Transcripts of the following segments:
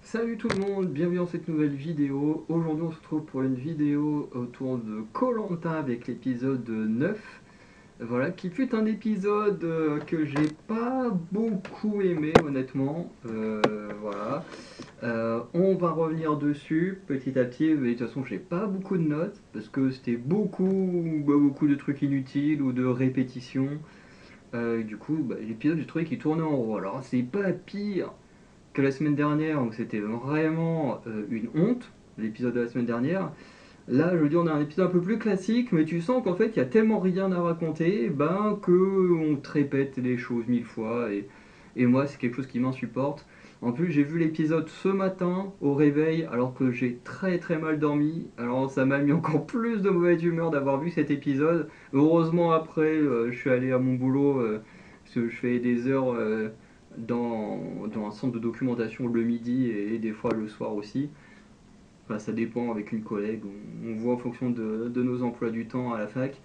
Salut tout le monde, bienvenue dans cette nouvelle vidéo. Aujourd'hui on se retrouve pour une vidéo autour de koh avec l'épisode 9. Voilà, qui fut un épisode que j'ai pas beaucoup aimé honnêtement. Voilà. On va revenir dessus petit à petit, mais de toute façon j'ai pas beaucoup de notes parce que c'était beaucoup de trucs inutiles ou de répétitions. Du coup, l'épisode j'ai trouvé qu'il tournait en rond. Alors c'est pas pire que la semaine dernière où c'était vraiment une honte, l'épisode de la semaine dernière. Là, je veux dire, on a un épisode un peu plus classique, mais tu sens qu'en fait, il y a tellement rien à raconter, que on te répète les choses mille fois, et moi, c'est quelque chose qui m'insupporte. En plus, j'ai vu l'épisode ce matin au réveil, alors que j'ai très très mal dormi. Alors, ça m'a mis encore plus de mauvaise humeur d'avoir vu cet épisode. Heureusement, après, je suis allé à mon boulot, parce que je fais des heures dans un centre de documentation le midi et des fois le soir aussi. Enfin, ça dépend avec une collègue, on voit en fonction de nos emplois du temps à la fac.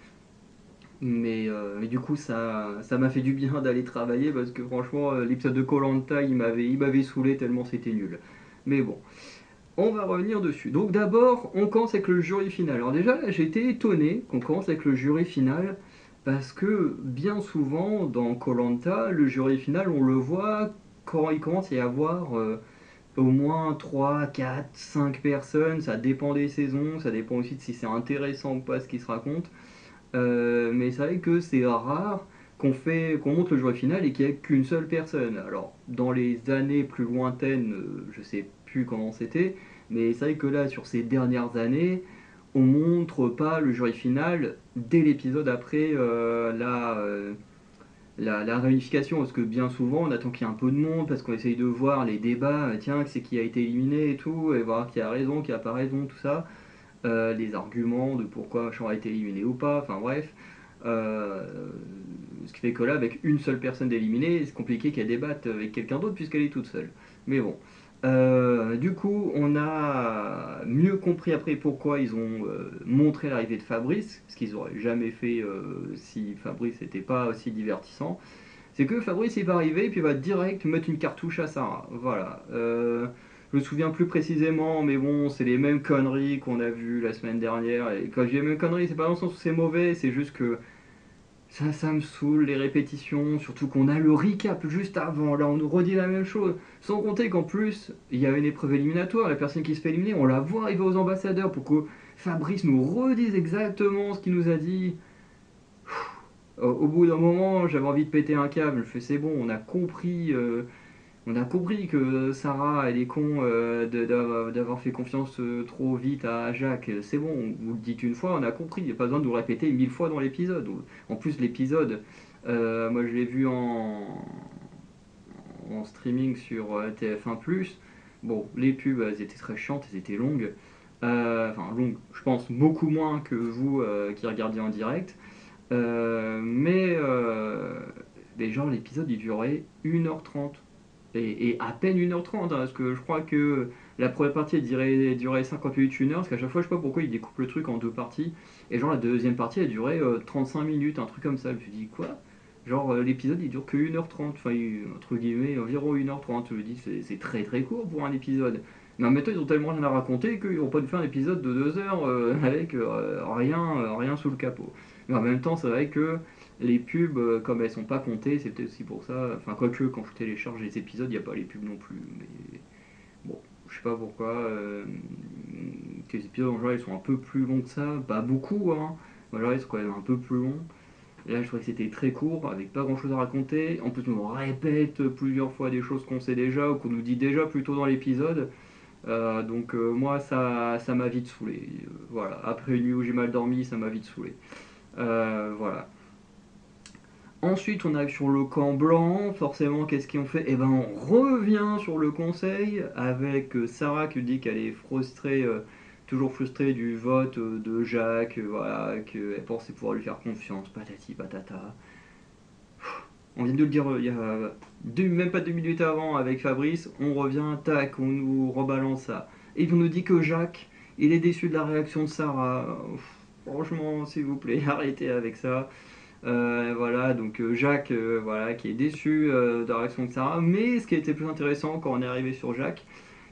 Mais du coup, ça m'a fait du bien d'aller travailler parce que franchement, l'épisode de koh il m'avait saoulé tellement c'était nul. Mais bon, on va revenir dessus. Donc d'abord, on commence avec le jury final. Alors déjà, là, j'ai été étonné qu'on commence avec le jury final parce que bien souvent, dans koh le jury final, on le voit quand il commence à y avoir au moins 3, 4, 5 personnes, ça dépend des saisons, ça dépend aussi de si c'est intéressant ou pas ce qui se raconte. Mais c'est vrai que c'est rare qu'on monte le joueur final et qu'il n'y ait qu'une seule personne. Alors, dans les années plus lointaines, je sais plus comment c'était, mais c'est vrai que là, sur ces dernières années, on montre pas le jury final dès l'épisode après la réunification, parce que bien souvent on attend qu'il y ait un peu de monde, parce qu'on essaye de voir les débats, tiens, c'est qui a été éliminé et tout, et voir qui a raison, qui a pas raison, tout ça, les arguments de pourquoi machin a été éliminé ou pas, enfin bref. Euh, Ce qui fait que là, avec une seule personne d'éliminer, c'est compliqué qu'elle débatte avec quelqu'un d'autre puisqu'elle est toute seule. Mais bon. Du coup, on a mieux compris après pourquoi ils ont montré l'arrivée de Fabrice, ce qu'ils auraient jamais fait si Fabrice n'était pas aussi divertissant. C'est que Fabrice il va arriver et puis il va direct mettre une cartouche à Sarah. Voilà. Je me souviens plus précisément, mais bon, c'est les mêmes conneries qu'on a vues la semaine dernière. Et quand je dis les mêmes conneries, c'est pas dans le sens où c'est mauvais, c'est juste que ça me saoule les répétitions, surtout qu'on a le recap juste avant. Là, on nous redit la même chose. Sans compter qu'en plus, il y a une épreuve éliminatoire. La personne qui se fait éliminer, on la voit arriver aux ambassadeurs pour que Fabrice nous redise exactement ce qu'il nous a dit. Au bout d'un moment, j'avais envie de péter un câble. Je fais c'est bon, on a compris que Sarah elle est con d'avoir fait confiance trop vite à Jacques. C'est bon, on vous le dit une fois, on a compris. Il n'y a pas besoin de vous le répéter 1000 fois dans l'épisode. En plus, l'épisode, moi je l'ai vu en streaming sur TF1+. Bon, les pubs, elles étaient très chiantes, elles étaient longues. Enfin, longues, je pense beaucoup moins que vous qui regardiez en direct. Mais genre l'épisode il durait 1h30 et à peine 1h30 parce que je crois que la première partie elle durait 50 minutes, 1 heure, parce qu'à chaque fois je sais pas pourquoi ils découpent le truc en deux parties, et genre la deuxième partie elle durait 35 minutes, un truc comme ça. Je me suis dit quoi? Genre l'épisode il dure que 1h30, enfin entre guillemets environ 1h30. Je me dis c'est très très court pour un épisode. Mais en même temps ils ont tellement rien à raconter qu'ils vont pas nous faire un épisode de 2 heures avec rien sous le capot. Mais en même temps c'est vrai que les pubs, comme elles sont pas comptées, c'est peut-être aussi pour ça. Enfin, quoique, quand je télécharge les épisodes, il n'y a pas les pubs non plus. Mais bon, je sais pas pourquoi. Les épisodes en général, ils sont un peu plus longs que ça. Pas beaucoup, hein. En général, ils sont quand même un peu plus longs. Et là, je trouvais que c'était très court, avec pas grand chose à raconter. En plus, on répète plusieurs fois des choses qu'on sait déjà ou qu'on nous dit déjà plus tôt dans l'épisode. Donc, moi, ça m'a vite saoulé. Voilà. Après une nuit où j'ai mal dormi, ça m'a vite saoulé. Voilà. Ensuite, on arrive sur le camp blanc. Forcément, qu'est-ce qu'ils ont fait? Eh ben, on revient sur le conseil avec Sarah qui dit qu'elle est frustrée, toujours frustrée du vote de Jacques, voilà, qu'elle pensait pouvoir lui faire confiance, patati patata. On vient de le dire il y a même pas 2 minutes avant avec Fabrice. On revient, tac, on nous rebalance ça. Et on nous dit que Jacques, il est déçu de la réaction de Sarah. Franchement, s'il vous plaît, arrêtez avec ça. Voilà, donc Jacques, voilà, qui est déçu de la réaction de Sarah. Mais ce qui a été plus intéressant quand on est arrivé sur Jacques,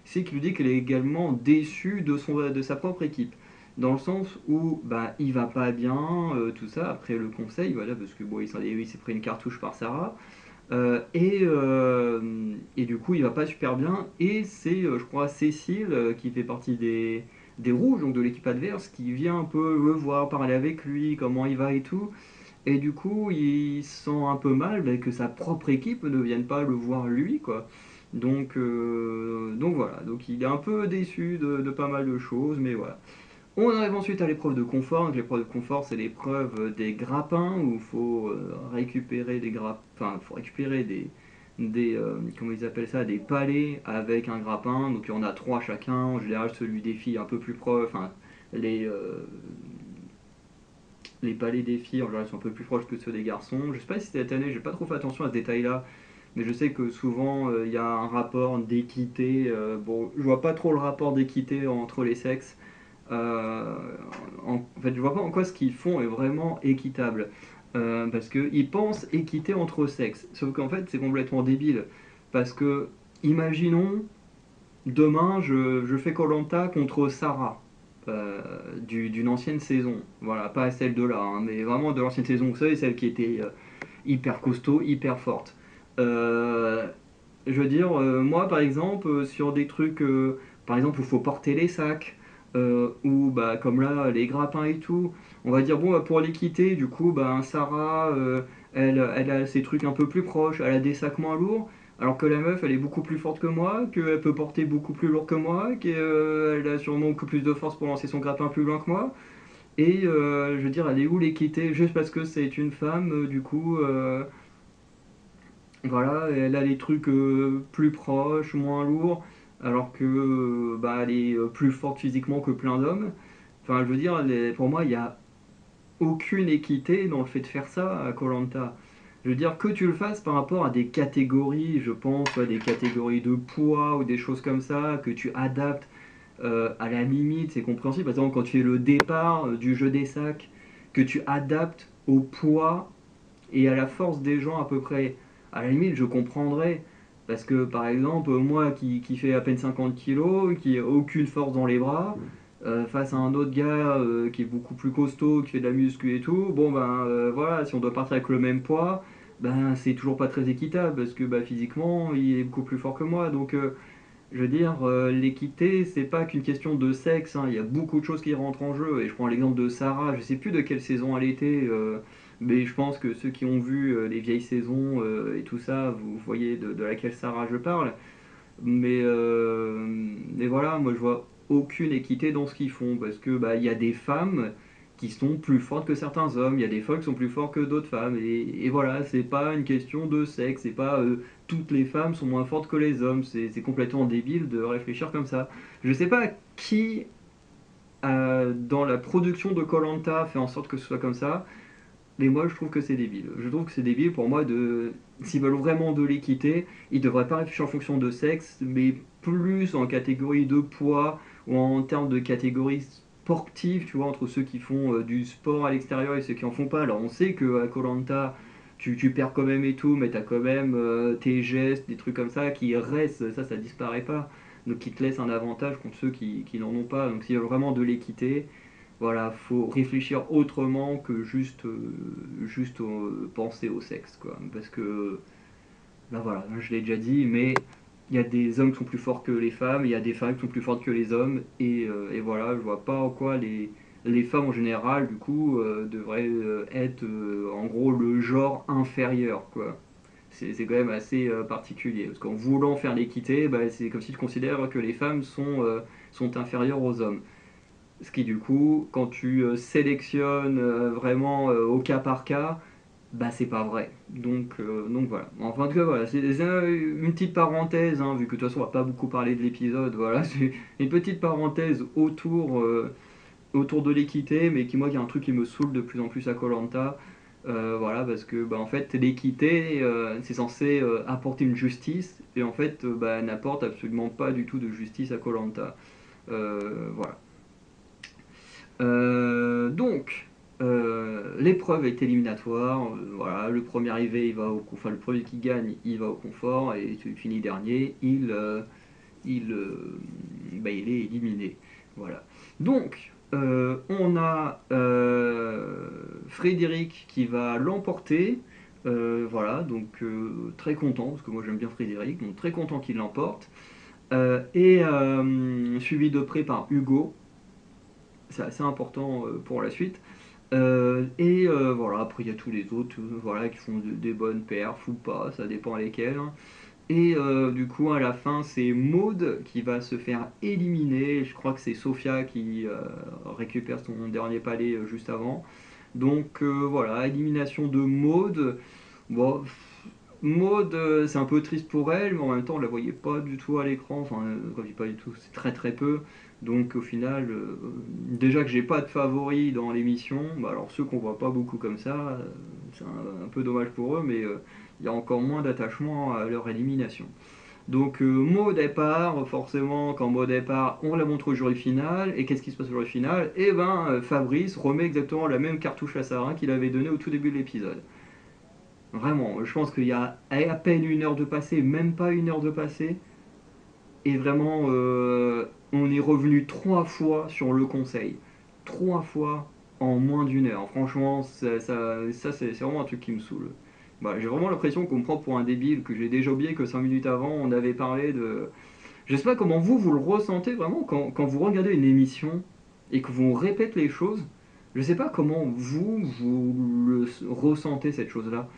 c'est qu'il nous dit qu'il est également déçu de sa propre équipe. Dans le sens où bah, il va pas bien, tout ça, après le conseil, voilà, parce que bon, il s'est pris une cartouche par Sarah. Et du coup, il va pas super bien. Et c'est, je crois, Cécile, qui fait partie des rouges, donc de l'équipe adverse, qui vient un peu le voir, parler avec lui, comment il va et tout. Et du coup, il se sent un peu mal bah, que sa propre équipe ne vienne pas le voir lui, quoi. Donc voilà, donc il est un peu déçu de pas mal de choses, mais voilà. On arrive ensuite à l'épreuve de confort. Donc l'épreuve de confort, c'est l'épreuve des grappins où il faut récupérer des grappins, enfin, faut récupérer comment ils appellent ça, des palets avec un grappin. Donc il y en a trois chacun. En général, celui des filles un peu plus proche, enfin les euh, les palais des filles en général sont un peu plus proches que ceux des garçons. Je sais pas si cette année, j'ai pas trop fait attention à ce détail-là, mais je sais que souvent il y a un rapport d'équité. Bon, je vois pas trop le rapport d'équité entre les sexes. Euh, en fait, je vois pas en quoi ce qu'ils font est vraiment équitable. Parce qu'ils pensent équité entre sexes. Sauf qu'en fait, c'est complètement débile. Parce que, imaginons, demain, je fais koh contre Sarah. D'une ancienne saison. Voilà, pas celle de là, hein, mais vraiment de l'ancienne saison, vous savez, celle qui était hyper costaud, hyper forte. Euh, je veux dire, moi par exemple, sur des trucs, par exemple, où il faut porter les sacs, ou bah, comme là, les grappins et tout, on va dire, bon, bah, pour l'équité, du coup, bah, Sarah, elle a ses trucs un peu plus proches, elle a des sacs moins lourds, alors que la meuf, elle est beaucoup plus forte que moi, qu'elle peut porter beaucoup plus lourd que moi, qu'elle a sûrement beaucoup plus de force pour lancer son grappin plus loin que moi. Et je veux dire, elle est où l'équité? Juste parce que c'est une femme, du coup, voilà, elle a les trucs plus proches, moins lourds, alors que bah, elle est plus forte physiquement que plein d'hommes. Enfin, je veux dire, pour moi, il n'y a aucune équité dans le fait de faire ça à koh. Je veux dire, que tu le fasses par rapport à des catégories, je pense, à des catégories de poids ou des choses comme ça, que tu adaptes à la limite, c'est compréhensible. Par exemple, quand tu fais le départ du jeu des sacs, que tu adaptes au poids et à la force des gens à peu près. À la limite, je comprendrais. Parce que par exemple, moi qui fais à peine 50 kilos, qui n'a aucune force dans les bras, face à un autre gars qui est beaucoup plus costaud, qui fait de la muscu et tout, bon ben voilà, si on doit partir avec le même poids, ben c'est toujours pas très équitable parce que bah, physiquement il est beaucoup plus fort que moi. Donc je veux dire, l'équité, c'est pas qu'une question de sexe, hein. Il y a beaucoup de choses qui rentrent en jeu. Et je prends l'exemple de Sarah, je sais plus de quelle saison elle était, mais je pense que ceux qui ont vu les vieilles saisons et tout ça, vous voyez de laquelle Sarah je parle. Mais voilà, moi je vois aucune équité dans ce qu'ils font, parce que bah, il y a des femmes qui sont plus fortes que certains hommes, il y a des femmes qui sont plus fortes que d'autres femmes, et voilà, c'est pas une question de sexe, c'est pas toutes les femmes sont moins fortes que les hommes, c'est complètement débile de réfléchir comme ça. Je sais pas qui dans la production de koh fait en sorte que ce soit comme ça, mais moi, je trouve que c'est débile. Je trouve que c'est débile pour moi de. S'ils veulent vraiment de l'équité, ils devraient pas réfléchir en fonction de sexe, mais plus en catégorie de poids ou en termes de catégorie sportive, tu vois, entre ceux qui font du sport à l'extérieur et ceux qui en font pas. Alors, on sait que à koh tu perds quand même et tout, mais tu as quand même tes gestes, des trucs comme ça qui restent, ça disparaît pas. Donc, qui te laissent un avantage contre ceux qui n'en ont pas. Donc, s'ils veulent vraiment de l'équité, voilà, faut réfléchir autrement que juste penser au sexe, quoi. Parce que, là voilà, je l'ai déjà dit, mais il y a des hommes qui sont plus forts que les femmes, il y a des femmes qui sont plus fortes que les hommes, et voilà, je vois pas en quoi les femmes en général, du coup, devraient être en gros le genre inférieur, quoi. C'est quand même assez particulier, parce qu'en voulant faire l'équité, bah, c'est comme si tu considères que les femmes sont inférieures aux hommes. Ce qui du coup, quand tu sélectionnes vraiment au cas par cas, bah c'est pas vrai. Donc voilà. Enfin, en tout cas, voilà, c'est une petite parenthèse, hein, vu que de toute façon on va pas beaucoup parler de l'épisode, voilà, c'est une petite parenthèse autour de l'équité, mais qui est un truc qui me saoule de plus en plus à koh. Voilà, parce que bah, en fait l'équité c'est censé apporter une justice, et en fait bah, n'apporte absolument pas du tout de justice à koh. Voilà. L'épreuve est éliminatoire. Voilà, le premier arrivé, il va enfin le premier qui gagne, il va au confort et celui qui finit dernier, il est éliminé. Voilà. Donc, on a Frédéric qui va l'emporter. Voilà, donc très content, parce que moi j'aime bien Frédéric, donc très content qu'il l'emporte. Suivi de près par Hugo, c'est assez important pour la suite. Voilà, après il y a tous les autres voilà, qui font des bonnes perfs ou pas, ça dépend lesquels, hein. Du coup, à la fin, c'est Maud qui va se faire éliminer. Je crois que c'est Sophia qui récupère son dernier palais juste avant. Donc voilà, élimination de Maud. Bon, Maud, c'est un peu triste pour elle, mais en même temps, on la voyait pas du tout à l'écran. Enfin, quand je dis pas du tout, c'est très très peu. Donc au final, déjà que j'ai pas de favoris dans l'émission, bah alors ceux qu'on voit pas beaucoup comme ça, c'est un peu dommage pour eux, mais il y a encore moins d'attachement à leur élimination. Donc Maud départ, forcément quand Maud départ, on la montre au jury final, et qu'est-ce qui se passe au jury final? Et ben Fabrice remet exactement la même cartouche à Sarah qu'il avait donnée au tout début de l'épisode. Vraiment, je pense qu'il y a à peine une heure de passé, même pas une heure de passé, et vraiment on est revenu 3 fois sur le conseil. 3 fois en moins d'une heure. Franchement, c'est vraiment un truc qui me saoule. Bah, j'ai vraiment l'impression qu'on me prend pour un débile, que j'ai déjà oublié que 5 minutes avant, on avait parlé de... Je sais pas comment vous le ressentez vraiment quand vous regardez une émission et que vous répète les choses. Je sais pas comment vous le ressentez cette chose-là.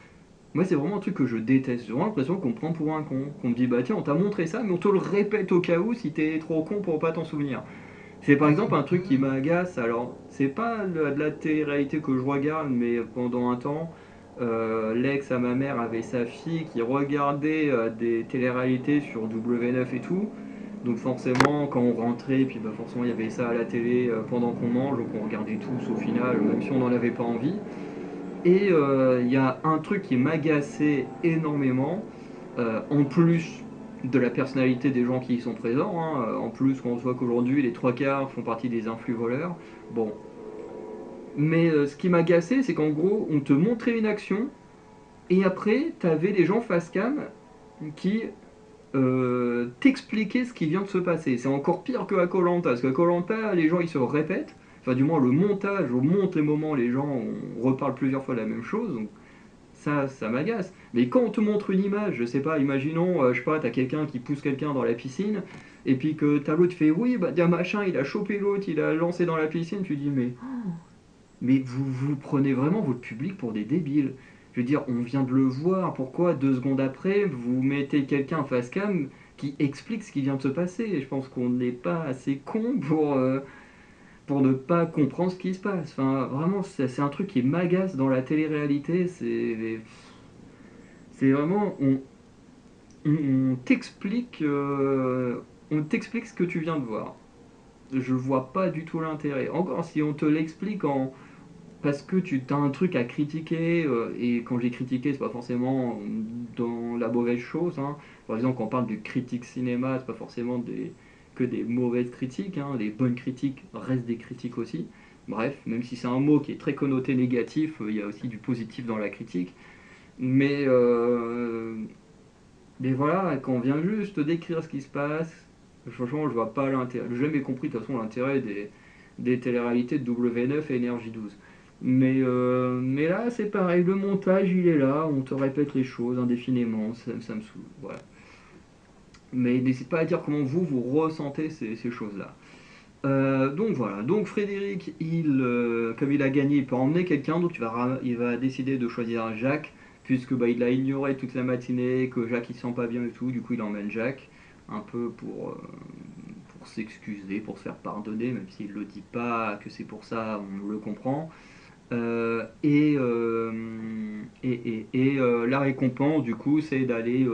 Moi, c'est vraiment un truc que je déteste. J'ai vraiment l'impression qu'on me prend pour un con. Qu'on me dit, bah tiens, on t'a montré ça, mais on te le répète au cas où si t'es trop con pour pas t'en souvenir. C'est par exemple un truc qui m'agace. Alors, c'est pas de la télé-réalité que je regarde, mais pendant un temps, l'ex à ma mère avait sa fille qui regardait des télé-réalités sur W9 et tout. Donc forcément, quand on rentrait, puis bah forcément il y avait ça à la télé pendant qu'on mange, donc on regardait tous au final, même si on n'en avait pas envie. Il y a un truc qui m'agaçait énormément, en plus de la personnalité des gens qui y sont présents, hein, en plus quand on voit qu'aujourd'hui les 3 quarts font partie des influx voleurs. Bon. Mais ce qui m'agaçait, c'est qu'en gros, on te montrait une action, et après, t'avais des gens face cam qui t'expliquaient ce qui vient de se passer. C'est encore pire que à koh, parce qu'à koh, les gens ils se répètent. Enfin, du moins, le montage, on monte les moments, les gens on reparle plusieurs fois la même chose. Donc, ça m'agace. Mais quand on te montre une image, je sais pas, imaginons, je sais pas, t'as quelqu'un qui pousse quelqu'un dans la piscine, et puis que t'as l'autre qui fait oui, bah tiens machin, il a chopé l'autre, il a lancé dans la piscine, tu dis mais vous prenez vraiment votre public pour des débiles. Je veux dire, on vient de le voir, pourquoi 2 secondes après, vous mettez quelqu'un face cam qui explique ce qui vient de se passer. Et je pense qu'on n'est pas assez con pour ne pas comprendre ce qui se passe. Enfin, vraiment, c'est un truc qui m'agace dans la télé-réalité. C'est vraiment, on t'explique, on t'explique ce que tu viens de voir. Je vois pas du tout l'intérêt. Encore si on te l'explique parce que tu as un truc à critiquer, et quand j'ai critiqué, c'est pas forcément dans la mauvaise chose, hein. Par exemple, quand on parle de critique cinéma, c'est pas forcément que des mauvaises critiques, hein. Les bonnes critiques restent des critiques aussi. Bref, même si c'est un mot qui est très connoté négatif, il y a aussi du positif dans la critique. Mais, euh, mais voilà, quand on vient juste décrire ce qui se passe, franchement, je vois pas l'intérêt. J'ai jamais compris de toute façon l'intérêt des téléréalités de W9 et Énergie 12. Mais là, c'est pareil, le montage, il est là, on te répète les choses indéfiniment, ça me saoule. Voilà. Mais n'hésite pas à dire comment vous ressentez ces choses-là. Donc voilà, donc Frédéric, comme il a gagné, il peut emmener quelqu'un, donc il va décider de choisir Jacques, puisque bah, il a ignoré toute la matinée, que Jacques il se sent pas bien et tout, du coup il emmène Jacques, un peu pour s'excuser, pour se faire pardonner, même s'il le dit pas que c'est pour ça, on le comprend. La récompense, du coup, c'est d'aller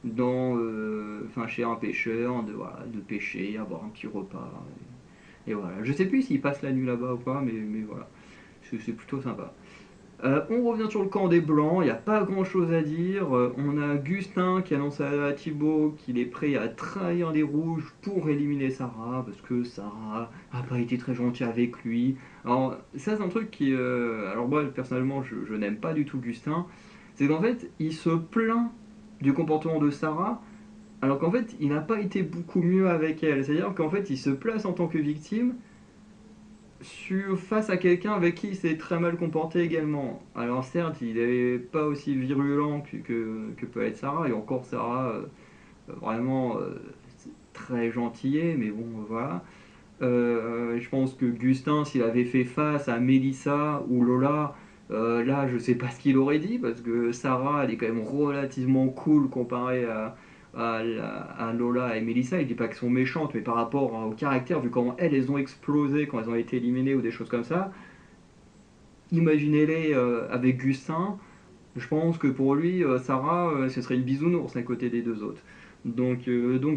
enfin, chez un pêcheur, voilà, de pêcher, avoir un petit repas. Et voilà. Je sais plus s'il passe la nuit là-bas ou pas, mais voilà. C'est plutôt sympa. On revient sur le camp des Blancs, il n'y a pas grand chose à dire. On a Gustin qui annonce à Thibaut qu'il est prêt à trahir les Rouges pour éliminer Sarah, parce que Sarah a pas été très gentille avec lui. Alors, ça, c'est un truc qui. Alors, moi, personnellement, je n'aime pas du tout Gustin. C'est qu'en fait, il se plaint du comportement de Sarah, alors qu'en fait, il n'a pas été beaucoup mieux avec elle. C'est-à-dire qu'en fait, il se place en tant que victime face à quelqu'un avec qui il s'est très mal comporté également. Alors certes, il n'est pas aussi virulent que peut être Sarah, et encore Sarah, vraiment très gentillet, mais bon, voilà. Je pense que Gustin, s'il avait fait face à Mélissa ou Lola, là, je sais pas ce qu'il aurait dit, parce que Sarah, elle est quand même relativement cool comparée à Lola et Mélissa. Il dit pas qu'elles sont méchantes, mais par rapport au caractère, vu comment elles ont explosé quand elles ont été éliminées ou des choses comme ça, imaginez-les avec Gustin. Je pense que pour lui, Sarah, ce serait une bisounours à côté des deux autres. Donc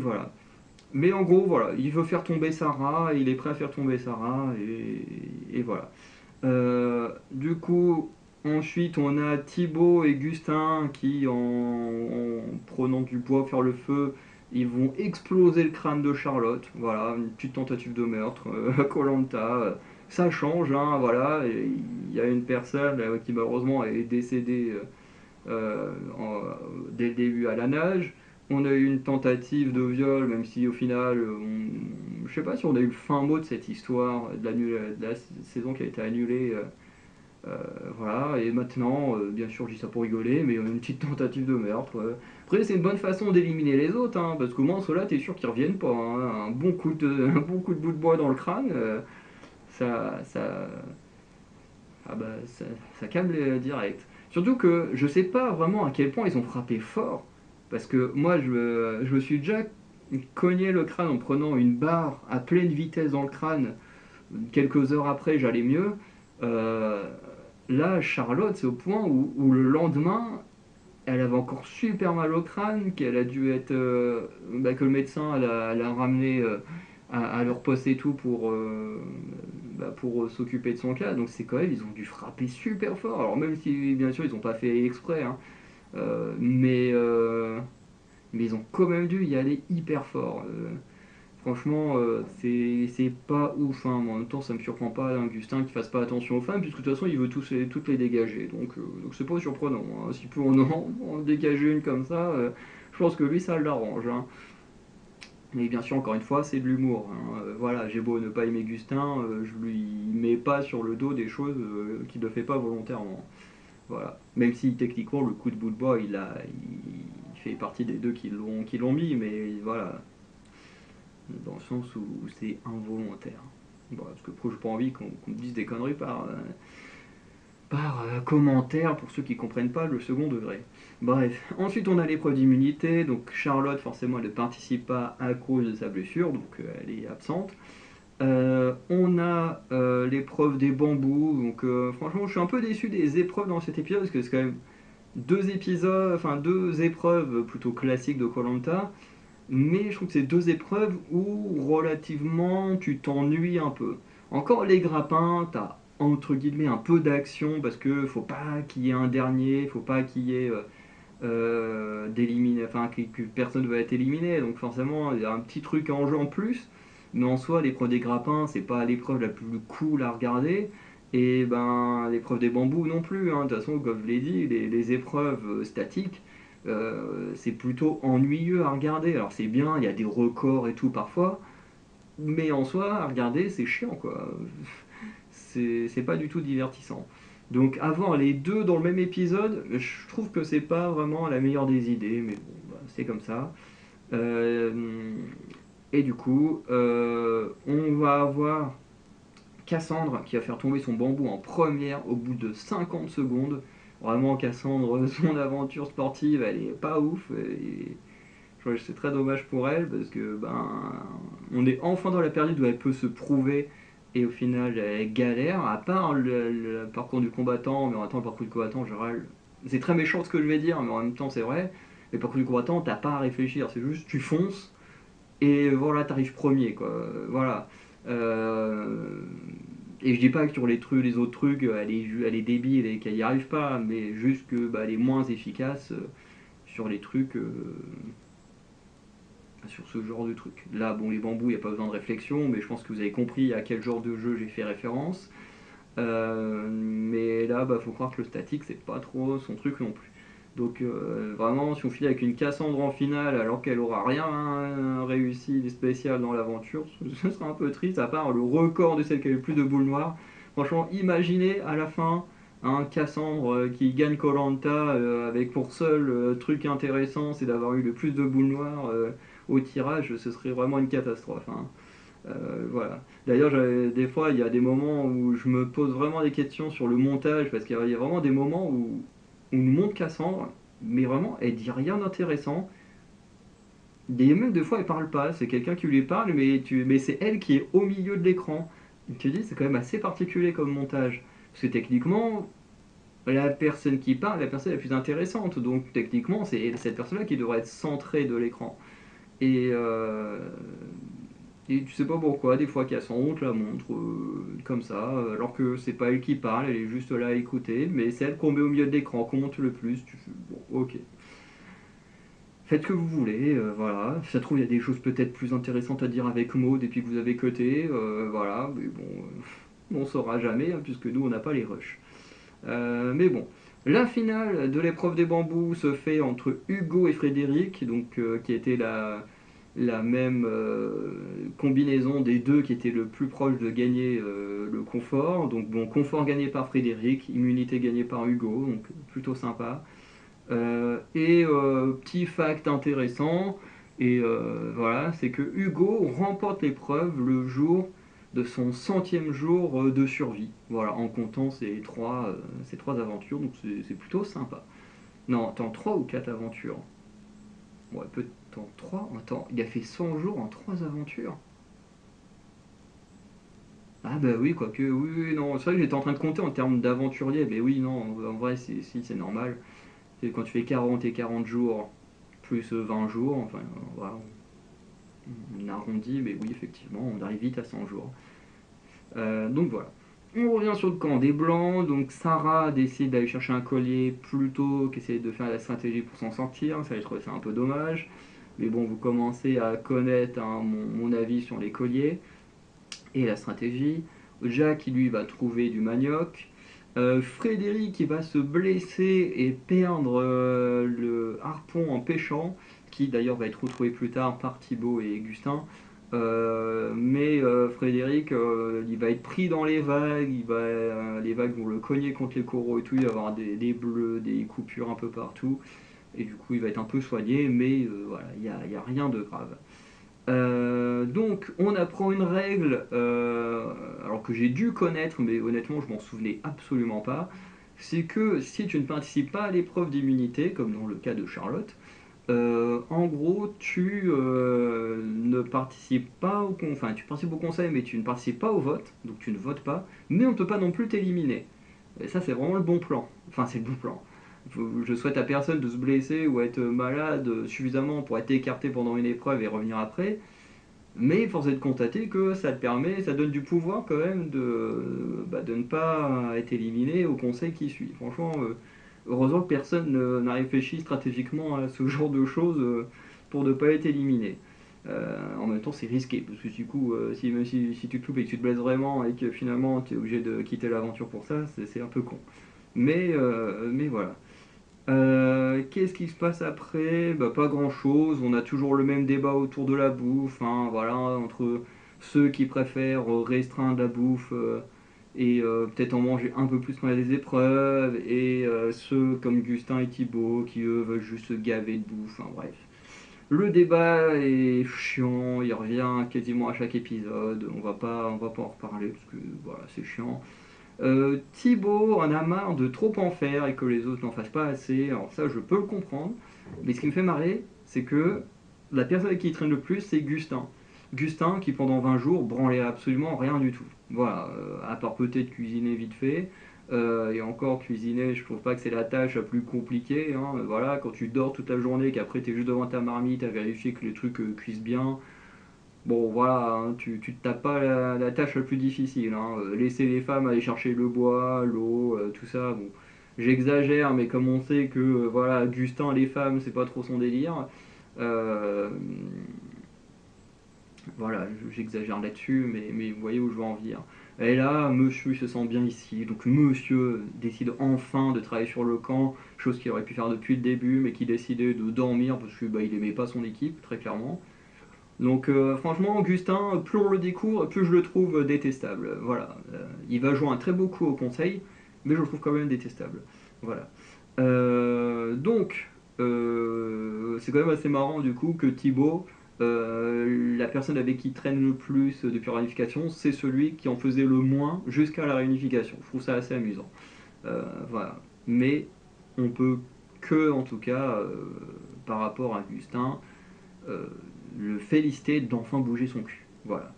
voilà. Mais en gros, voilà, il veut faire tomber Sarah, il est prêt à faire tomber Sarah, et voilà. Du coup, ensuite, on a Thibaut et Gustin qui, en prenant du bois pour faire le feu, ils vont exploser le crâne de Charlotte. Voilà, une petite tentative de meurtre, koh ça change, hein, voilà. Il y a une personne qui malheureusement est décédée dès le début à la nage. On a eu une tentative de viol, même si au final, je sais pas si on a eu le fin mot de cette histoire, de la saison qui a été annulée. Voilà, et maintenant, bien sûr, je dis ça pour rigoler, mais une petite tentative de meurtre. Après, c'est une bonne façon d'éliminer les autres, hein, parce qu'au moins, ceux-là, t'es sûr qu'ils reviennent pas, hein. Un bon coup un bon coup de bout de bois dans le crâne, ça, ça, ça câble direct. Surtout que je sais pas vraiment à quel point ils ont frappé fort, parce que moi, je me suis déjà cogné le crâne en prenant une barre à pleine vitesse dans le crâne. Quelques heures après, j'allais mieux. Euh, Là, Charlotte, c'est au point où le lendemain, elle avait encore super mal au crâne, qu'elle a dû être. Que le médecin l'a ramené à leur poste et tout pour s'occuper de son cas. Donc c'est quand même, ils ont dû frapper super fort. Alors même si, bien sûr, ils n'ont pas fait exprès, hein, euh, mais, euh, mais ils ont quand même dû y aller hyper fort. Franchement, c'est pas ouf, hein. En même temps, ça me surprend pas d'Augustin qui fasse pas attention aux femmes, puisque de toute façon, il veut toutes les dégager. Donc c'est pas surprenant, hein. S'il peut en dégager une comme ça, je pense que lui, ça l'arrange, hein. Mais bien sûr, encore une fois, c'est de l'humour, hein. Voilà, j'ai beau ne pas aimer Gustin, je lui mets pas sur le dos des choses qu'il ne fait pas volontairement. Voilà. Même si techniquement, le coup de bout de bois, il fait partie des deux qui l'ont mis, mais voilà, dans le sens où c'est involontaire. Bon, parce que j'ai pas envie qu'on me dise des conneries par commentaire pour ceux qui comprennent pas le second degré. Bref, ensuite on a l'épreuve d'immunité, donc Charlotte forcément elle ne participe pas à cause de sa blessure, donc elle est absente. On a l'épreuve des bambous, donc franchement je suis un peu déçu des épreuves dans cet épisode parce que c'est quand même deux épisodes, enfin deux épreuves plutôt classiques de koh, mais je trouve que c'est deux épreuves où relativement tu t'ennuies un peu. Encore les grappins, t'as entre guillemets un peu d'action parce que faut pas qu'il y ait un dernier, faut pas qu'il y ait d'éliminer, enfin que personne ne va être éliminé, donc forcément il y a un petit truc en jeu en plus. Mais en soi, l'épreuve des grappins, c'est pas l'épreuve la plus cool à regarder. Et ben, l'épreuve des bambous non plus, hein. De toute façon, comme je l'ai dit, les épreuves statiques, c'est plutôt ennuyeux à regarder. Alors c'est bien, il y a des records et tout parfois, mais en soi, à regarder, c'est chiant quoi. C'est pas du tout divertissant. Donc avoir les deux dans le même épisode, je trouve que c'est pas vraiment la meilleure des idées, mais bon, bah, c'est comme ça. Euh, et du coup, on va avoir Cassandre qui va faire tomber son bambou en première au bout de 50 secondes. Vraiment, Cassandre, son aventure sportive, elle est pas ouf. Et c'est très dommage pour elle parce que on est enfin dans la période où elle peut se prouver et au final elle galère. À part le parcours du combattant, mais en même temps le parcours du combattant en général, c'est très méchant ce que je vais dire, mais en même temps c'est vrai. Le parcours du combattant, t'as pas à réfléchir, c'est juste tu fonces et voilà, t'arrives premier quoi. Voilà. Euh, et je dis pas que sur les autres trucs, elle est débile et qu'elle y arrive pas, mais juste que elle est moins efficace sur les trucs sur ce genre de truc. Là, bon, les bambous, il n'y a pas besoin de réflexion, mais je pense que vous avez compris à quel genre de jeu j'ai fait référence. Mais là, faut croire que le statique, c'est pas trop son truc non plus. Donc vraiment, si on finit avec une Cassandre en finale alors qu'elle aura rien réussi de spécial dans l'aventure, ce sera un peu triste, à part le record de celle qui a eu le plus de boules noires. Franchement, imaginez à la fin un Cassandre qui gagne koh avec pour seul truc intéressant, c'est d'avoir eu le plus de boules noires au tirage, ce serait vraiment une catastrophe, hein. Voilà. D'ailleurs, des fois, il y a des moments où je me pose vraiment des questions sur le montage, parce qu'il y a vraiment des moments où on nous montre Cassandre, mais vraiment, elle dit rien d'intéressant. Des même deux fois, elle parle pas. C'est quelqu'un qui lui parle, mais c'est elle qui est au milieu de l'écran. Tu te dis, c'est quand même assez particulier comme montage. Parce que techniquement, la personne qui parle, la personne la plus intéressante. Donc techniquement, c'est cette personne-là qui devrait être centrée de l'écran. Et, euh, et tu sais pas pourquoi, des fois Cassandre, on te la montre comme ça, alors que c'est pas elle qui parle, elle est juste là à écouter, mais c'est elle qu'on met au milieu de l'écran, qu'on monte le plus. Tu fais, bon, ok. Faites ce que vous voulez, voilà. Si ça se trouve, il y a des choses peut-être plus intéressantes à dire avec Maud et puis que vous avez cuté, voilà. Mais bon, on saura jamais, hein, puisque nous, on n'a pas les rushs. Mais bon, la finale de l'épreuve des bambous se fait entre Hugo et Frédéric, donc qui était la même combinaison des deux qui était le plus proche de gagner le confort. Donc bon, confort gagné par Frédéric, immunité gagnée par Hugo, donc plutôt sympa. Petit fact intéressant, voilà, c'est que Hugo remporte l'épreuve le jour de son centième jour de survie. Voilà, en comptant ces trois aventures, donc c'est plutôt sympa. Non, attends, trois ou quatre aventures. Ouais, peut-être en trois. Attends, il a fait 100 jours en trois aventures. Ah bah oui, quoique, oui, oui, non, c'est vrai que j'étais en train de compter en termes d'aventurier, mais oui, non, en vrai, si, c'est normal. C'est quand tu fais 40 et 40 jours, plus 20 jours, enfin, voilà, on arrondit, mais oui, effectivement, on arrive vite à 100 jours. Donc voilà. On revient sur le camp des Blancs, donc Sarah décide d'aller chercher un collier plutôt qu'essayer de faire la stratégie pour s'en sortir, ça je trouve ça un peu dommage. Mais bon, vous commencez à connaître hein, mon avis sur les colliers et la stratégie. Jack, lui, va trouver du manioc. Frédéric, il va se blesser et perdre le harpon en pêchant, qui d'ailleurs va être retrouvé plus tard par Thibaut et Augustin. Frédéric, il va être pris dans les vagues, les vagues vont le cogner contre les coraux et tout, il va y avoir des bleus, des coupures un peu partout, et du coup il va être un peu soigné, mais voilà, il y a rien de grave. Donc on apprend une règle, alors que j'ai dû connaître, mais honnêtement je m'en souvenais absolument pas. C'est que si tu ne participes pas à l'épreuve d'immunité, comme dans le cas de Charlotte, en gros tu ne participes pas enfin tu participes au conseil mais tu ne participes pas au vote, donc tu ne votes pas, mais on ne peut pas non plus t'éliminer. Et ça c'est vraiment le bon plan. Enfin c'est le bon plan. Je souhaite à personne de se blesser ou être malade suffisamment pour être écarté pendant une épreuve et revenir après. Mais force est de constater que ça te permet, ça donne du pouvoir quand même de ne pas être éliminé au conseil qui suit. Franchement, heureusement que personne n'a réfléchi stratégiquement à ce genre de choses pour ne pas être éliminé. En même temps, c'est risqué, parce que du coup, même si tu te loupes et que tu te blesses vraiment et que finalement tu es obligé de quitter l'aventure pour ça, c'est un peu con. Mais voilà. Qu'est-ce qui se passe après? Bah, pas grand-chose. On a toujours le même débat autour de la bouffe, hein, voilà, entre ceux qui préfèrent restreindre la bouffe peut-être en manger un peu plus quand il y a des épreuves, et ceux comme Gustin et Thibaut qui eux veulent juste se gaver de bouffe. Enfin, bref. Le débat est chiant, il revient quasiment à chaque épisode. On va pas en reparler parce que voilà, c'est chiant. Thibaut en a marre de trop en faire et que les autres n'en fassent pas assez. Alors ça, je peux le comprendre. Mais ce qui me fait marrer, c'est que la personne avec qui il traîne le plus, c'est Gustin. Gustin qui pendant 20 jours branlait absolument rien du tout. Voilà, à part peut-être cuisiner vite fait. Et encore cuisiner, je trouve pas que c'est la tâche la plus compliquée, hein. Voilà, quand tu dors toute la journée, qu'après tu es juste devant ta marmite à vérifier que les trucs cuisent bien, bon, voilà, hein, tu te tapes pas la tâche la plus difficile, hein. Laisser les femmes aller chercher le bois, l'eau, tout ça, bon, j'exagère, mais comme on sait que, voilà, Gustin, les femmes, c'est pas trop son délire. euh, Voilà, j'exagère là-dessus, mais vous voyez où je veux en venir. Et là, monsieur il se sent bien ici, donc monsieur décide enfin de travailler sur le camp, chose qu'il aurait pu faire depuis le début, mais qui décidait de dormir parce que bah, il aimait pas son équipe, très clairement. Donc franchement, Augustin, plus on le découvre, plus je le trouve détestable. Voilà, il va jouer un très beau coup au conseil, mais je le trouve quand même détestable. Voilà. Donc, c'est quand même assez marrant du coup que Thibaut, la personne avec qui il traîne le plus depuis la réunification, c'est celui qui en faisait le moins jusqu'à la réunification. Je trouve ça assez amusant. Voilà. Mais on peut que, en tout cas, par rapport à Augustin, euh, le féliciter d'enfin bouger son cul. Voilà.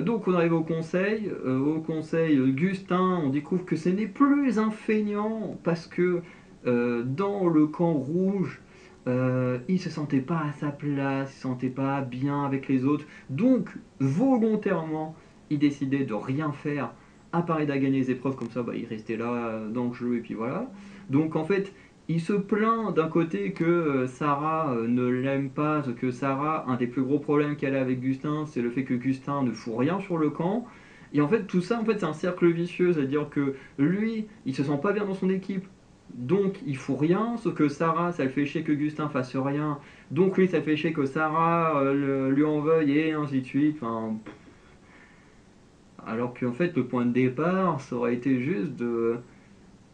Donc on arrive au conseil. Au conseil, Gustin, on découvre que ce n'est plus un feignant parce que dans le camp rouge, il se sentait pas à sa place, il se sentait pas bien avec les autres. Donc volontairement, il décidait de rien faire à part aider à gagner les épreuves, comme ça bah, il restait là dans le jeu et puis voilà. Donc en fait, il se plaint d'un côté que Sarah ne l'aime pas, que Sarah, un des plus gros problèmes qu'elle a avec Gustin, c'est le fait que Gustin ne fout rien sur le camp. Et en fait, tout ça, en fait, c'est un cercle vicieux, c'est-à-dire que lui, il se sent pas bien dans son équipe, donc il fout rien, sauf que Sarah, ça le fait chier que Gustin fasse rien, donc lui, ça le fait chier que Sarah lui en veuille, et ainsi de suite. Enfin, alors qu'en fait, le point de départ, ça aurait été juste de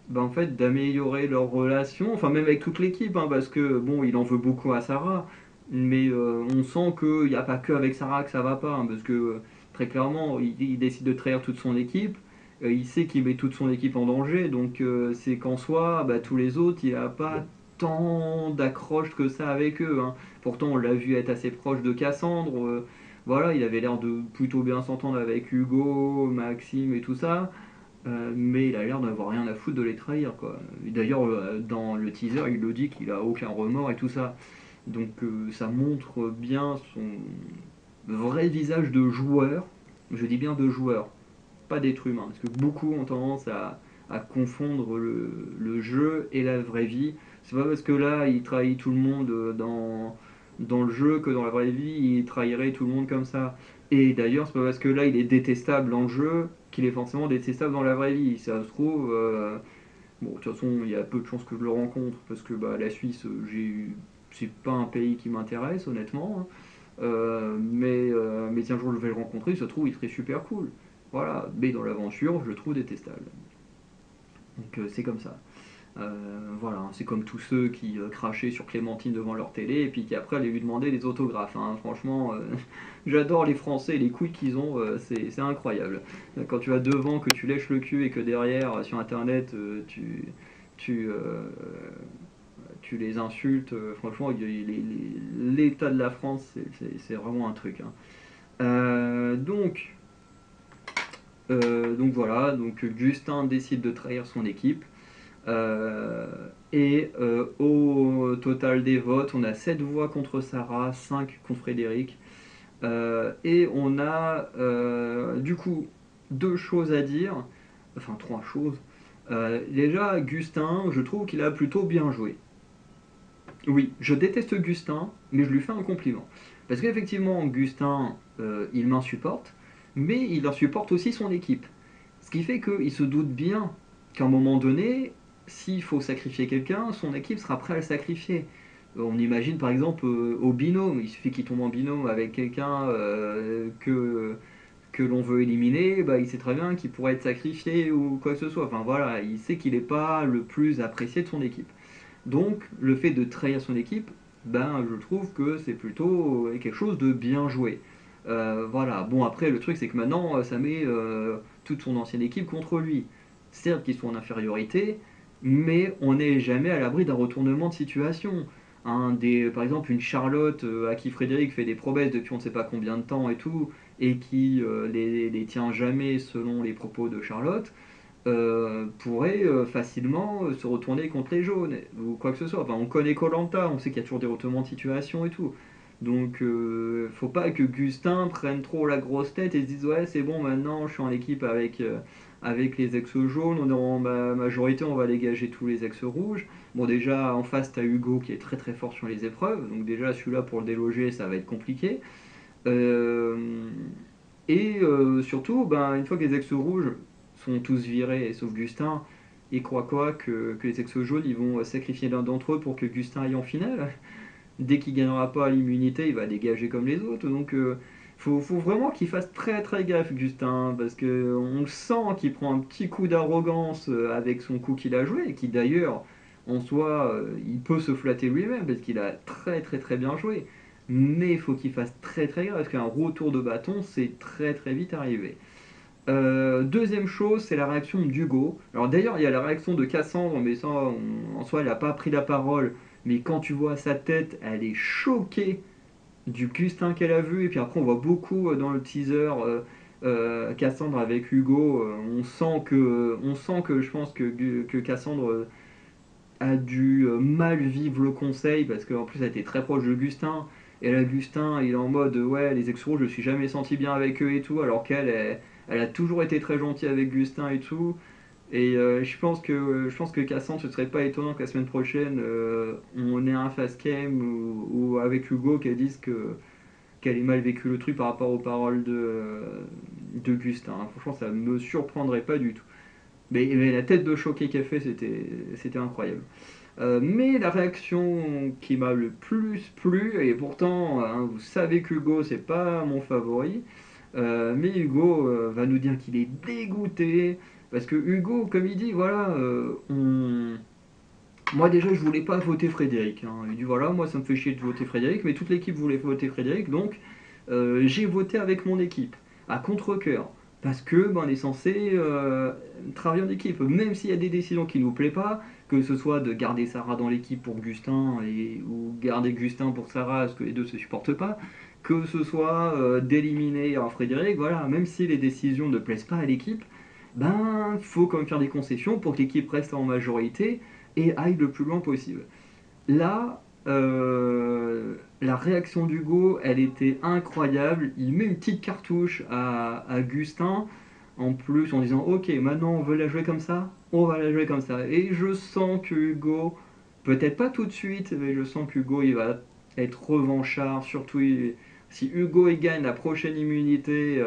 bah, en fait, d'améliorer leur relation, enfin même avec toute l'équipe, hein, parce que bon, il en veut beaucoup à Sarah, mais on sent qu'il n'y a pas que avec Sarah que ça va pas, hein, parce que très clairement, il décide de trahir toute son équipe, il sait qu'il met toute son équipe en danger, donc c'est qu'en soi, bah, tous les autres, il n'a pas tant d'accroche que ça avec eux, hein. Pourtant, on l'a vu être assez proche de Cassandre, voilà, il avait l'air de plutôt bien s'entendre avec Hugo, Maxime et tout ça. Mais il a l'air d'avoir rien à foutre de les trahir, quoi. D'ailleurs, dans le teaser, il le dit qu'il a aucun remords et tout ça. Donc ça montre bien son vrai visage de joueur. Je dis bien de joueur, pas d'être humain. Parce que beaucoup ont tendance à confondre le jeu et la vraie vie. C'est pas parce que là, il trahit tout le monde dans le jeu que dans la vraie vie, il trahirait tout le monde comme ça. Et d'ailleurs, c'est pas parce que là, il est détestable dans le jeu qu'il est forcément détestable dans la vraie vie. Ça se trouve, bon, de toute façon, il y a peu de chances que je le rencontre parce que bah, la Suisse, c'est pas un pays qui m'intéresse, honnêtement, hein. Mais si un jour je vais le rencontrer, ça se trouve, il serait super cool. Voilà, mais dans l'aventure, je le trouve détestable. Donc c'est comme ça. Voilà, c'est comme tous ceux qui crachaient sur Clémentine devant leur télé et puis qui après allaient lui demander des autographes, hein. Franchement, j'adore les Français et les couilles qu'ils ont, c'est incroyable. Quand tu vas devant, que tu lèches le cul et que derrière, sur internet, tu, euh, tu les insultes, franchement, l'état de la France, c'est vraiment un truc, hein. Donc voilà, donc Justin décide de trahir son équipe. Euh, au total des votes, on a 7 voix contre Sarah, 5 contre Frédéric. Et on a du coup deux choses à dire, enfin trois choses. Déjà, Gustin, je trouve qu'il a plutôt bien joué. Oui, je déteste Gustin, mais je lui fais un compliment. Parce qu'effectivement, Gustin, il m'insupporte, mais il insupporte aussi son équipe. Ce qui fait qu'il se doute bien qu'à un moment donné, s'il faut sacrifier quelqu'un, son équipe sera prête à le sacrifier. On imagine par exemple au binôme, il suffit qu'il tombe en binôme avec quelqu'un que l'on veut éliminer, bah, il sait très bien qu'il pourrait être sacrifié ou quoi que ce soit. Enfin voilà, il sait qu'il n'est pas le plus apprécié de son équipe. Donc le fait de trahir son équipe, ben, je trouve que c'est plutôt quelque chose de bien joué. Voilà, bon après le truc c'est que maintenant ça met toute son ancienne équipe contre lui. Certes qu'ils sont en infériorité, mais on n'est jamais à l'abri d'un retournement de situation. Par exemple une Charlotte à qui Frédéric fait des promesses depuis on ne sait pas combien de temps et tout, et qui les tient jamais selon les propos de Charlotte, pourrait facilement se retourner contre les jaunes ou quoi que ce soit. Enfin, on connaît koh, on sait qu'il y a toujours des retournements de situation et tout. Donc, faut pas que Gustin prenne trop la grosse tête et se dise ouais, c'est bon, maintenant je suis en équipe avec les ex jaunes, on est en majorité, on va dégager tous les ex rouges. Bon, déjà en face, t'as Hugo qui est très très fort sur les épreuves, donc déjà celui-là pour le déloger, ça va être compliqué. Et surtout, ben, une fois que les ex rouges sont tous virés, sauf Gustin, ils croient quoi que les ex jaunes ils vont sacrifier l'un d'entre eux pour que Gustin aille en finale. Dès qu'il gagnera pas l'immunité, il va dégager comme les autres. Donc faut vraiment qu'il fasse très très gaffe, Gustin, parce que on sent qu'il prend un petit coup d'arrogance avec son coup qu'il a joué, et qui d'ailleurs, en soi, il peut se flatter lui-même, parce qu'il a très très très bien joué. Mais il faut qu'il fasse très très gaffe, parce qu'un retour de bâton, c'est très très vite arrivé. Deuxième chose, c'est la réaction d'Hugo. Alors d'ailleurs, il y a la réaction de Cassandre, mais ça, en soi, elle n'a pas pris la parole. Mais quand tu vois sa tête, elle est choquée du Gustin qu'elle a vu. Et puis après, on voit beaucoup dans le teaser Cassandre avec Hugo. On sent que je pense que Cassandre a dû mal vivre le conseil parce qu'en plus, elle était très proche de Gustin. Et là, Gustin, il est en mode ouais, les ex-ros, je me suis jamais senti bien avec eux et tout, alors elle a toujours été très gentille avec Gustin et tout. Et je pense que Cassandre, ce serait pas étonnant que la semaine prochaine, on ait un fast game ou avec Hugo qu'elle dise qu'elle ait mal vécu le truc par rapport aux paroles de Gustin. Franchement, ça me surprendrait pas du tout. Mais la tête de choqué qu'elle fait, c'était incroyable. Mais la réaction qui m'a le plus plu, et pourtant, hein, vous savez qu'Hugo, c'est pas mon favori, mais Hugo va nous dire qu'il est dégoûté, parce que Hugo, comme il dit, voilà, moi déjà je voulais pas voter Frédéric. Hein. Il dit voilà, moi ça me fait chier de voter Frédéric, mais toute l'équipe voulait voter Frédéric, donc j'ai voté avec mon équipe, à contre-coeur. Parce que ben, on est censé travailler en équipe, même s'il y a des décisions qui ne nous plaisent pas, que ce soit de garder Sarah dans l'équipe pour Gustin ou garder Gustin pour Sarah parce que les deux se supportent pas, que ce soit d'éliminer un Frédéric, voilà, même si les décisions ne plaisent pas à l'équipe, ben faut quand même faire des concessions pour que l'équipe reste en majorité et aille le plus loin possible. Là, la réaction d'Hugo, elle était incroyable. Il met une petite cartouche à Gustin, en plus en disant ok, maintenant on veut la jouer comme ça, on va la jouer comme ça. Et je sens que Hugo, peut-être pas tout de suite, mais je sens qu'Hugo il va être revanchard, surtout si Hugo il gagne la prochaine immunité.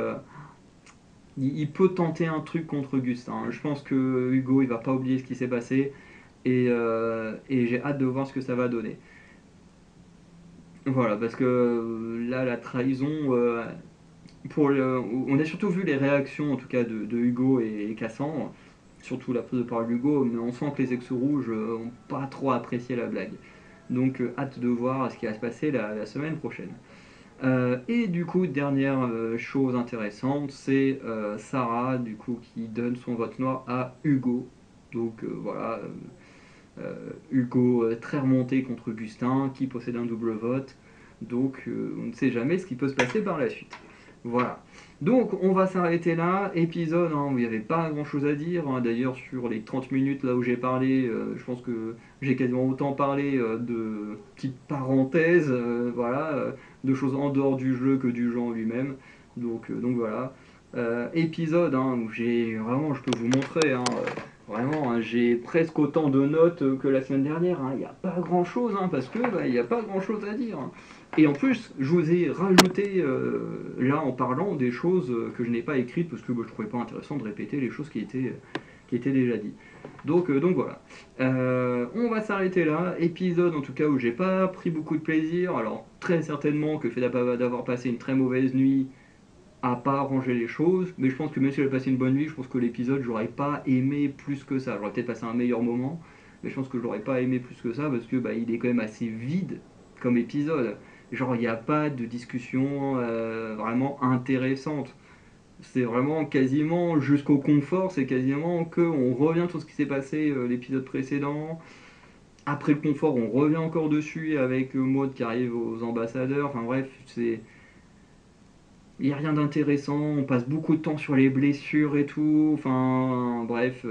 Il peut tenter un truc contre Gustin. Je pense que Hugo il va pas oublier ce qui s'est passé et j'ai hâte de voir ce que ça va donner. Voilà, parce que là, la trahison, on a surtout vu les réactions, en tout cas, de Hugo et Cassandre, surtout la prise de parole d'Hugo, mais on sent que les ex-rouges n'ont pas trop apprécié la blague. Donc, hâte de voir ce qui va se passer la semaine prochaine. Et du coup, dernière chose intéressante, c'est Sarah, du coup, qui donne son vote noir à Hugo. Donc, voilà, Hugo très remonté contre Augustin, qui possède un double vote. Donc on ne sait jamais ce qui peut se passer par la suite. Voilà. Donc on va s'arrêter là. Épisode hein, où il n'y avait pas grand chose à dire. Hein. D'ailleurs sur les 30 minutes là où j'ai parlé, je pense que j'ai quasiment autant parlé de petites parenthèses, voilà, de choses en dehors du jeu que du jeu en lui-même. Donc voilà. Épisode hein, où j'ai vraiment, je peux vous montrer, hein, vraiment, hein, j'ai presque autant de notes que la semaine dernière. Il n'y a pas grand chose, parce que il n'y a pas grand chose à dire. Hein. Et en plus, je vous ai rajouté là en parlant des choses que je n'ai pas écrites parce que je ne trouvais pas intéressant de répéter les choses qui étaient déjà dites. Donc voilà. On va s'arrêter là. Épisode en tout cas où j'ai pas pris beaucoup de plaisir. Alors très certainement que le fait d'avoir passé une très mauvaise nuit à pas arranger les choses, mais je pense que même si j'avais passé une bonne nuit, je pense que l'épisode, j'aurais pas aimé plus que ça. J'aurais peut-être passé un meilleur moment, mais je pense que je l'aurais pas aimé plus que ça parce que il est quand même assez vide comme épisode. Genre, il n'y a pas de discussion vraiment intéressante. C'est vraiment quasiment jusqu'au confort, c'est quasiment que on revient sur ce qui s'est passé l'épisode précédent. Après le confort, on revient encore dessus avec Maud qui arrive aux ambassadeurs. Enfin bref, il n'y a rien d'intéressant, on passe beaucoup de temps sur les blessures et tout, enfin bref,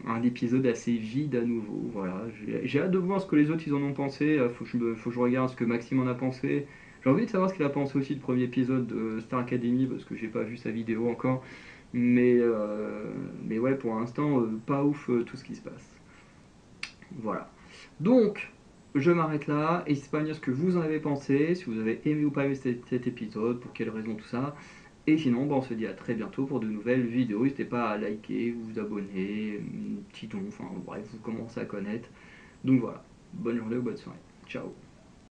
un épisode assez vide à nouveau, voilà. J'ai hâte de voir ce que les autres ils en ont pensé, faut que je regarde ce que Maxime en a pensé. J'ai envie de savoir ce qu'il a pensé aussi du premier épisode de Star Academy, parce que j'ai pas vu sa vidéo encore, mais ouais, pour l'instant, pas ouf tout ce qui se passe. Voilà. Donc, je m'arrête là. N'hésitez pas à me dire ce que vous en avez pensé, si vous avez aimé ou pas aimé cet épisode, pour quelles raisons, tout ça. Et sinon, on se dit à très bientôt pour de nouvelles vidéos. N'hésitez pas à liker, vous abonner, petit don, enfin bref, vous commencez à connaître. Donc voilà, bonne journée ou bonne soirée. Ciao.